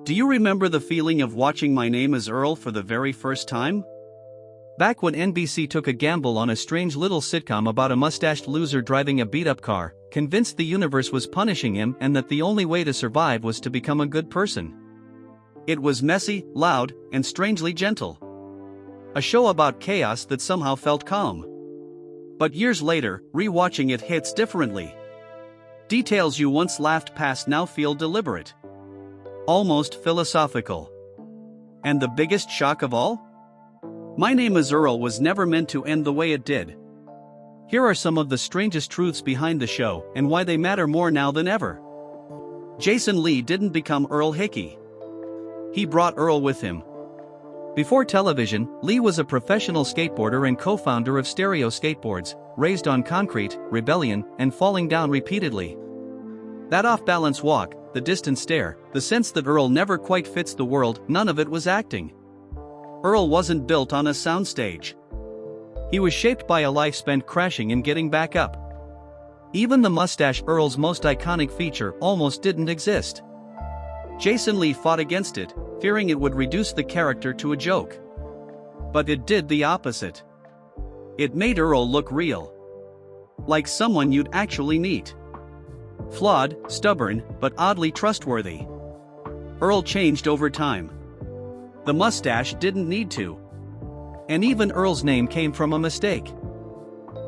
Do you remember the feeling of watching My Name is Earl for the very first time? Back when NBC took a gamble on a strange little sitcom about a mustached loser driving a beat-up car, convinced the universe was punishing him and that the only way to survive was to become a good person. It was messy, loud, and strangely gentle. A show about chaos that somehow felt calm. But years later, re-watching it hits differently. Details you once laughed past now feel deliberate. Almost philosophical. And the biggest shock of all? My Name is Earl was never meant to end the way it did. Here are some of the strangest truths behind the show and why they matter more now than ever. Jason Lee didn't become Earl Hickey. He brought Earl with him. Before television, Lee was a professional skateboarder and co-founder of Stereo Skateboards, raised on concrete, rebellion, and falling down repeatedly. That off-balance walk, the distant stare, the sense that Earl never quite fits the world, none of it was acting. Earl wasn't built on a soundstage. He was shaped by a life spent crashing and getting back up. Even the mustache, Earl's most iconic feature, almost didn't exist. Jason Lee fought against it, fearing it would reduce the character to a joke. But it did the opposite. It made Earl look real. Like someone you'd actually meet. Flawed, stubborn, but oddly trustworthy. Earl changed over time. The mustache didn't need to. And even Earl's name came from a mistake.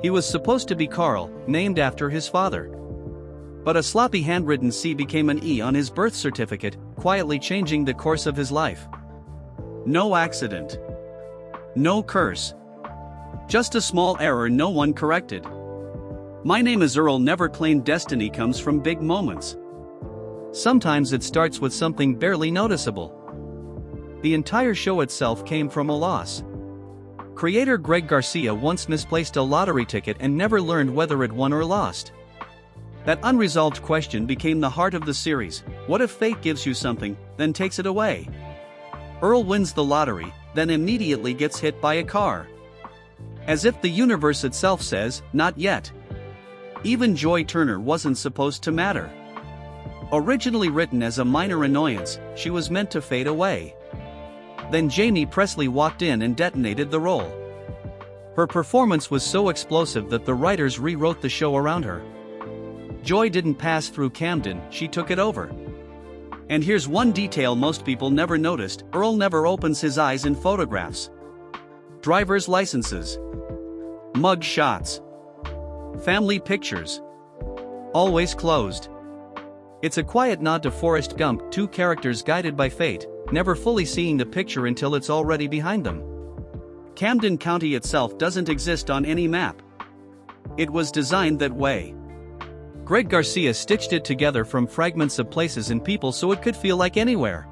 He was supposed to be Carl, named after his father. But a sloppy handwritten C became an E on his birth certificate, quietly changing the course of his life. No accident. No curse. Just a small error no one corrected. My Name is Earl never claimed destiny comes from big moments. Sometimes it starts with something barely noticeable. The entire show itself came from a loss. Creator Greg Garcia once misplaced a lottery ticket and never learned whether it won or lost. That unresolved question became the heart of the series. What if fate gives you something, then takes it away? Earl wins the lottery, then immediately gets hit by a car. As if the universe itself says, not yet. Even Joy Turner wasn't supposed to matter. Originally written as a minor annoyance, she was meant to fade away. Then Jamie Presley walked in and detonated the role. Her performance was so explosive that the writers rewrote the show around her. Joy didn't pass through Camden, she took it over. And here's one detail most people never noticed: Earl never opens his eyes in photographs. Driver's licenses. Mug shots. Family pictures. Always closed. It's a quiet nod to Forrest Gump, two characters guided by fate, never fully seeing the picture until it's already behind them. Camden County itself doesn't exist on any map. It was designed that way. Greg Garcia stitched it together from fragments of places and people so it could feel like anywhere.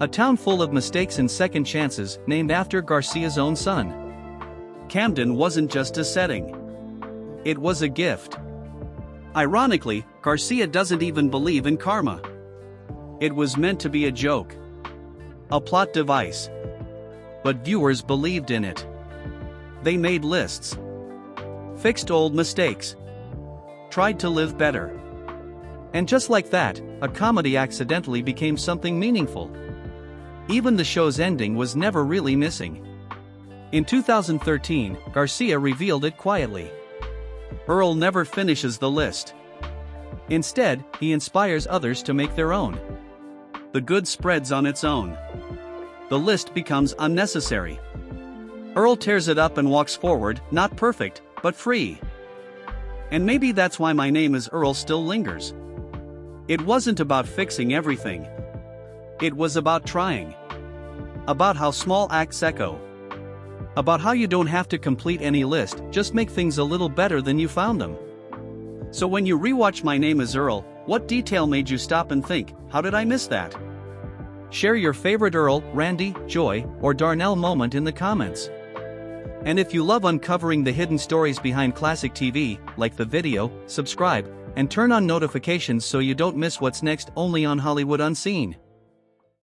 A town full of mistakes and second chances, named after Garcia's own son. Camden wasn't just a setting. It was a gift. Ironically, Garcia doesn't even believe in karma. It was meant to be a joke. A plot device. But viewers believed in it. They made lists. Fixed old mistakes. Tried to live better. And just like that, a comedy accidentally became something meaningful. Even the show's ending was never really missing. In 2013, Garcia revealed it quietly. Earl never finishes the list. Instead, he inspires others to make their own. The good spreads on its own. The list becomes unnecessary. Earl tears it up and walks forward, not perfect, but free. And maybe that's why My Name is Earl still lingers. It wasn't about fixing everything. It was about trying. About how small acts echo. About how you don't have to complete any list, just make things a little better than you found them. So when you rewatch My Name is Earl, what detail made you stop and think, how did I miss that? Share your favorite Earl, Randy, Joy, or Darnell moment in the comments. And if you love uncovering the hidden stories behind classic TV, like the video, subscribe, and turn on notifications so you don't miss what's next only on Hollywood Unseen.